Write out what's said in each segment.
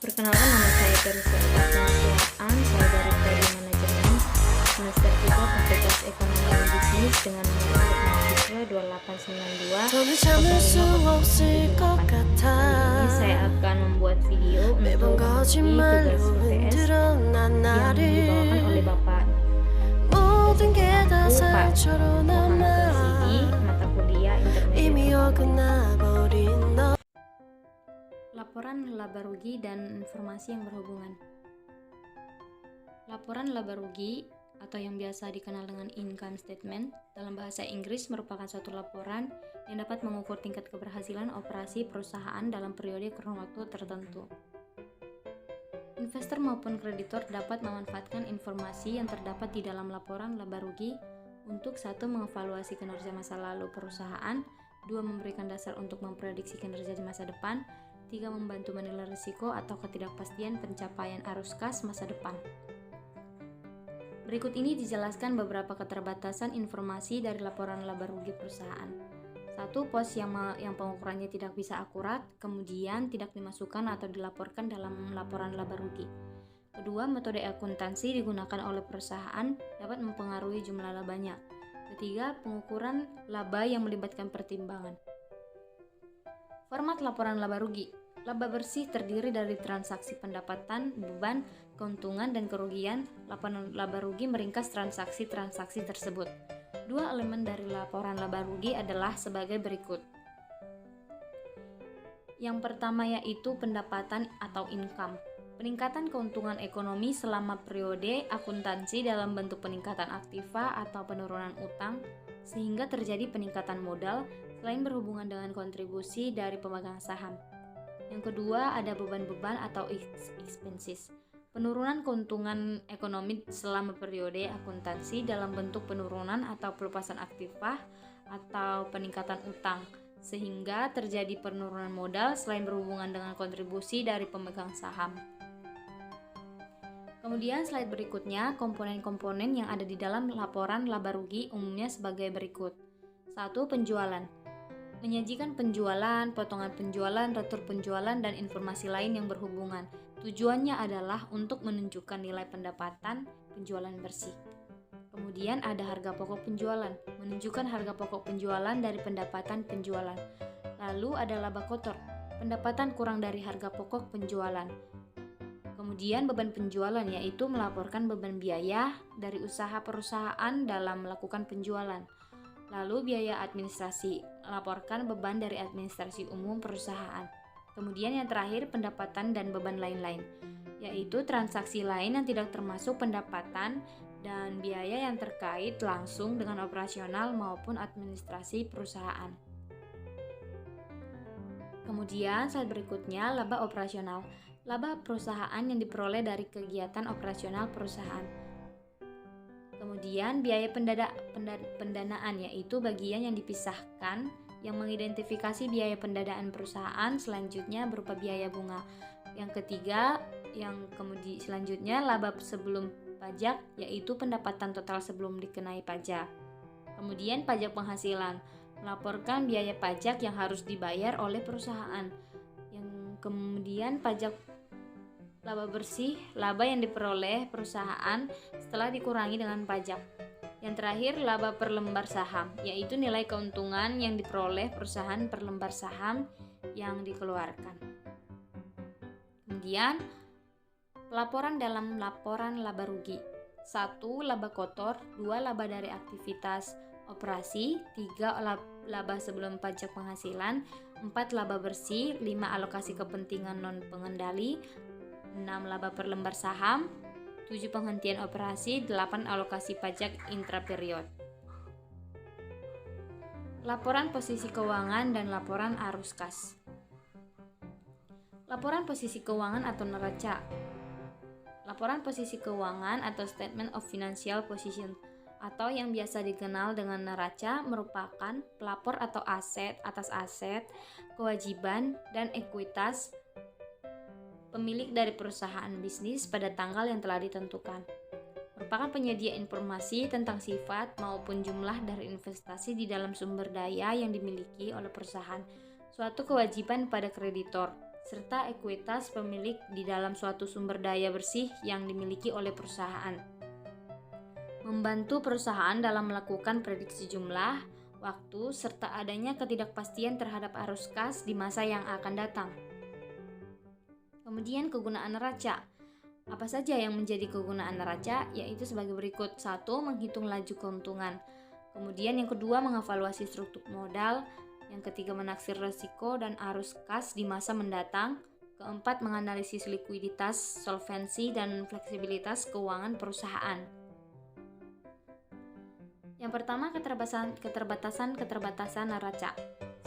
Perkenalkan, nama saya Teresa Atasnasiaan. Saya dari Prodi Manajemen semester 3 Fakultas Ekonomi dan Bisnis dengan nomor induk mahasiswa 2892 Kali ini saya akan membuat video untuk mengisi tugas UTS yang dibawakan oleh Bapak Pak Muhammad Rosidi, mata kuliah intermediate. Laporan laba rugi dan informasi yang berhubungan. Laporan laba rugi atau yang biasa dikenal dengan income statement dalam bahasa Inggris merupakan suatu laporan yang dapat mengukur tingkat keberhasilan operasi perusahaan dalam periode kurun waktu tertentu. Investor maupun kreditor dapat memanfaatkan informasi yang terdapat di dalam laporan laba rugi untuk 1. Mengevaluasi kinerja masa lalu perusahaan, 2. Memberikan dasar untuk memprediksi kinerja di masa depan, 3. Membantu menilai risiko atau ketidakpastian pencapaian arus kas masa depan. Berikut ini dijelaskan beberapa keterbatasan informasi dari laporan laba rugi perusahaan. 1. Pos yang pengukurannya tidak bisa akurat, kemudian tidak dimasukkan atau dilaporkan dalam laporan laba rugi. Kedua, metode akuntansi digunakan oleh perusahaan dapat mempengaruhi jumlah labanya. Ketiga, pengukuran laba yang melibatkan pertimbangan. Format laporan laba rugi. Laba bersih terdiri dari transaksi pendapatan, beban, keuntungan, dan kerugian. Laporan laba rugi meringkas transaksi-transaksi tersebut. Dua elemen dari laporan laba rugi adalah sebagai berikut. Yang pertama yaitu pendapatan atau income. Peningkatan keuntungan ekonomi selama periode akuntansi dalam bentuk peningkatan aktiva atau penurunan utang sehingga terjadi peningkatan modal selain berhubungan dengan kontribusi dari pemegang saham. Yang kedua ada beban-beban atau expenses. Penurunan keuntungan ekonomi selama periode akuntansi dalam bentuk penurunan atau pelepasan aktiva atau peningkatan utang sehingga terjadi penurunan modal selain berhubungan dengan kontribusi dari pemegang saham. Kemudian slide berikutnya, komponen-komponen yang ada di dalam laporan laba rugi umumnya sebagai berikut. 1. Penjualan. Menyajikan penjualan, potongan penjualan, retur penjualan, dan informasi lain yang berhubungan. Tujuannya adalah untuk menunjukkan nilai pendapatan penjualan bersih. Kemudian ada harga pokok penjualan, menunjukkan harga pokok penjualan dari pendapatan penjualan. Lalu ada laba kotor, pendapatan kurang dari harga pokok penjualan. Kemudian beban penjualan yaitu melaporkan beban biaya dari usaha perusahaan dalam melakukan penjualan. Lalu biaya administrasi, laporkan beban dari administrasi umum perusahaan. Kemudian yang terakhir pendapatan dan beban lain-lain, yaitu transaksi lain yang tidak termasuk pendapatan dan biaya yang terkait langsung dengan operasional maupun administrasi perusahaan. Kemudian slide berikutnya laba operasional. Laba perusahaan yang diperoleh dari kegiatan operasional perusahaan. Kemudian biaya pendanaan yaitu bagian yang dipisahkan yang mengidentifikasi biaya pendanaan perusahaan, selanjutnya berupa biaya bunga. Yang ketiga, selanjutnya laba sebelum pajak yaitu pendapatan total sebelum dikenai pajak. Kemudian pajak penghasilan, melaporkan biaya pajak yang harus dibayar oleh perusahaan. Kemudian pajak laba bersih, laba yang diperoleh perusahaan setelah dikurangi dengan pajak. Yang terakhir, laba per lembar saham, yaitu nilai keuntungan yang diperoleh perusahaan per lembar saham yang dikeluarkan. Kemudian, pelaporan dalam laporan laba rugi. 1. Laba kotor, 2. Laba dari aktivitas operasi, 3. Laba sebelum pajak penghasilan, 4. Laba bersih, 5. Alokasi kepentingan non-pengendali, 6. Laba per lembar saham, 7. Penghentian operasi, 8. Alokasi pajak intraperiod. Laporan posisi keuangan dan laporan arus kas. Laporan posisi keuangan atau neraca. Laporan posisi keuangan atau Statement of Financial Position atau yang biasa dikenal dengan neraca merupakan pelapor atau aset atas aset, kewajiban, dan ekuitas pemilik dari perusahaan bisnis pada tanggal yang telah ditentukan. Merupakan penyedia informasi tentang sifat maupun jumlah dari investasi di dalam sumber daya yang dimiliki oleh perusahaan. Suatu kewajiban pada kreditor. serta ekuitas pemilik di dalam suatu sumber daya bersih yang dimiliki oleh perusahaan. Membantu perusahaan dalam melakukan prediksi jumlah, waktu, serta adanya ketidakpastian terhadap arus kas di masa yang akan datang. Kemudian kegunaan neraca. Apa saja yang menjadi kegunaan neraca? Yaitu sebagai berikut. 1. Menghitung laju keuntungan. Kemudian yang kedua, mengevaluasi struktur modal. Yang ketiga, menaksir risiko dan arus kas di masa mendatang. Keempat, menganalisis likuiditas, solvensi, dan fleksibilitas keuangan perusahaan. Yang pertama, keterbatasan neraca.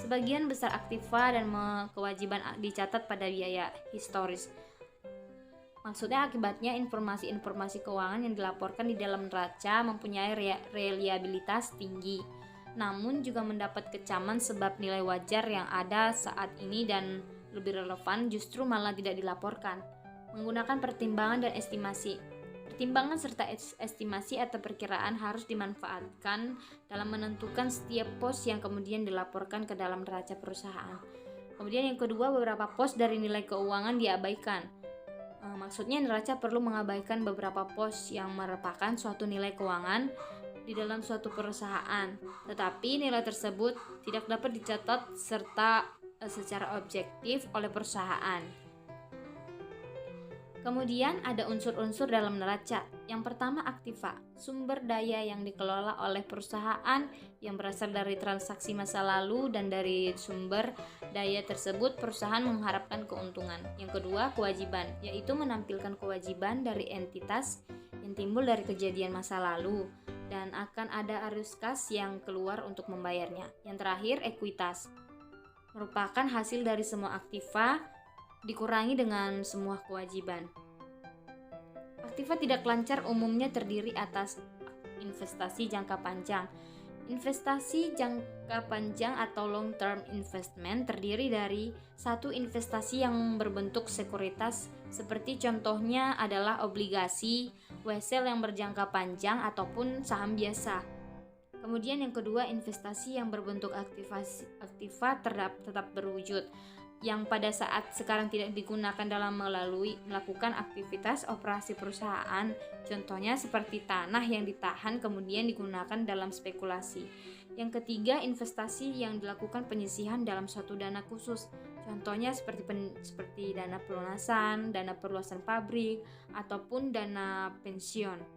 Sebagian besar aktiva dan kewajiban dicatat pada biaya historis. Maksudnya akibatnya informasi-informasi keuangan yang dilaporkan di dalam neraca mempunyai reliabilitas tinggi, namun juga mendapat kecaman sebab nilai wajar yang ada saat ini dan lebih relevan justru malah tidak dilaporkan. Menggunakan pertimbangan dan estimasi. Pertimbangan serta estimasi atau perkiraan harus dimanfaatkan dalam menentukan setiap pos yang kemudian dilaporkan ke dalam neraca perusahaan. Kemudian yang kedua, beberapa pos dari nilai keuangan diabaikan. Maksudnya neraca perlu mengabaikan beberapa pos yang merupakan suatu nilai keuangan di dalam suatu perusahaan, tetapi nilai tersebut tidak dapat dicatat serta secara objektif oleh perusahaan. Kemudian ada unsur-unsur dalam neraca. Yang pertama, aktiva, sumber daya yang dikelola oleh perusahaan yang berasal dari transaksi masa lalu, dan dari sumber daya tersebut perusahaan mengharapkan keuntungan. Yang kedua, kewajiban, yaitu menampilkan kewajiban dari entitas yang timbul dari kejadian masa lalu dan akan ada arus kas yang keluar untuk membayarnya. Yang terakhir, ekuitas, merupakan hasil dari semua aktiva dikurangi dengan semua kewajiban. Aktiva tidak lancar umumnya terdiri atas investasi jangka panjang. Investasi jangka panjang atau long term investment terdiri dari satu investasi yang berbentuk sekuritas, seperti contohnya adalah obligasi, wesel yang berjangka panjang ataupun saham biasa. Kemudian yang kedua, investasi yang berbentuk aktiva tetap berwujud, yang pada saat sekarang tidak digunakan dalam melakukan aktivitas operasi perusahaan, contohnya seperti tanah yang ditahan kemudian digunakan dalam spekulasi. Yang ketiga, investasi yang dilakukan penyisihan dalam suatu dana khusus, contohnya seperti dana pelunasan, dana perluasan pabrik, ataupun dana pensiun.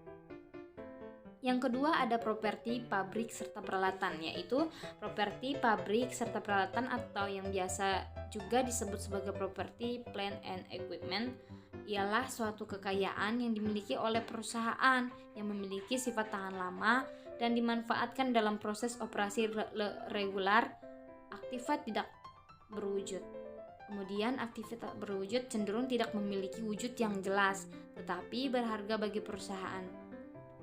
Yang kedua, ada properti, pabrik, serta peralatan, yaitu properti, pabrik, serta peralatan atau yang biasa juga disebut sebagai property, plant and equipment, ialah suatu kekayaan yang dimiliki oleh perusahaan yang memiliki sifat tahan lama dan dimanfaatkan dalam proses operasi regular. Aktiva tidak berwujud. Kemudian aktivitas berwujud cenderung tidak memiliki wujud yang jelas, tetapi berharga bagi perusahaan.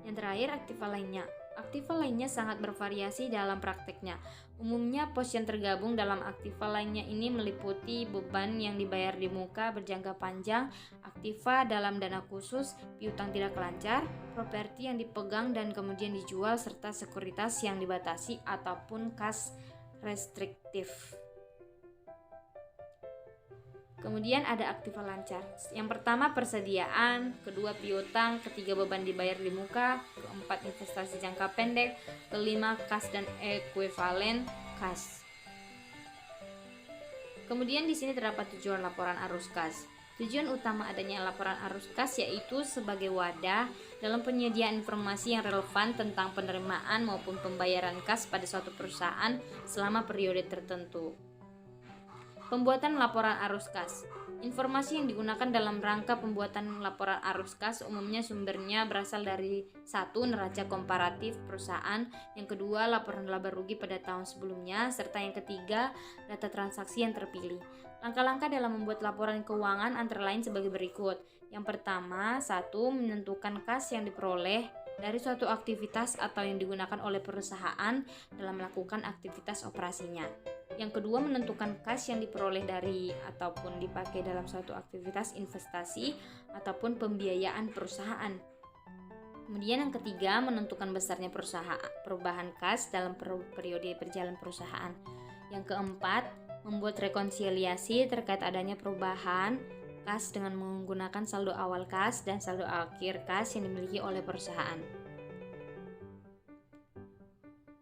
Yang terakhir, aktiva lainnya. Aktiva lainnya sangat bervariasi dalam prakteknya. Umumnya pos yang tergabung dalam aktiva lainnya ini meliputi beban yang dibayar di muka berjangka panjang, aktiva dalam dana khusus, piutang tidak lancar, properti yang dipegang dan kemudian dijual, serta sekuritas yang dibatasi ataupun kas restriktif. Kemudian ada aktiva lancar. Yang pertama, persediaan, kedua piutang, ketiga beban dibayar di muka, keempat investasi jangka pendek, kelima kas dan ekuivalen kas. Kemudian di sini terdapat tujuan laporan arus kas. Tujuan utama adanya laporan arus kas yaitu sebagai wadah dalam penyediaan informasi yang relevan tentang penerimaan maupun pembayaran kas pada suatu perusahaan selama periode tertentu. Pembuatan laporan arus kas. Informasi yang digunakan dalam rangka pembuatan laporan arus kas umumnya sumbernya berasal dari satu, neraca komparatif perusahaan, yang kedua, laporan laba rugi pada tahun sebelumnya, serta yang ketiga, data transaksi yang terpilih. Langkah-langkah dalam membuat laporan keuangan antara lain sebagai berikut. Yang pertama, satu, menentukan kas yang diperoleh dari suatu aktivitas atau yang digunakan oleh perusahaan dalam melakukan aktivitas operasinya. Yang kedua, menentukan kas yang diperoleh dari ataupun dipakai dalam suatu aktivitas investasi ataupun pembiayaan perusahaan. Kemudian yang ketiga, menentukan besarnya perubahan kas dalam periode berjalan perusahaan. Yang keempat, membuat rekonsiliasi terkait adanya perubahan kas dengan menggunakan saldo awal kas dan saldo akhir kas yang dimiliki oleh perusahaan.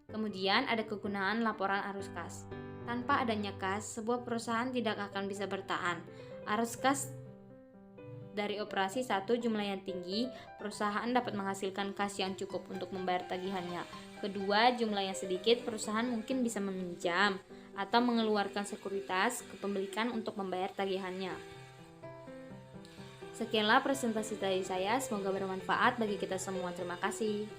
Kemudian ada kegunaan laporan arus kas. Tanpa adanya kas, sebuah perusahaan tidak akan bisa bertahan. Arus kas dari operasi satu jumlah yang tinggi, perusahaan dapat menghasilkan kas yang cukup untuk membayar tagihannya. Kedua, jumlah yang sedikit, perusahaan mungkin bisa meminjam atau mengeluarkan sekuritas kepemilikan untuk membayar tagihannya. Sekianlah presentasi dari saya, semoga bermanfaat bagi kita semua. Terima kasih.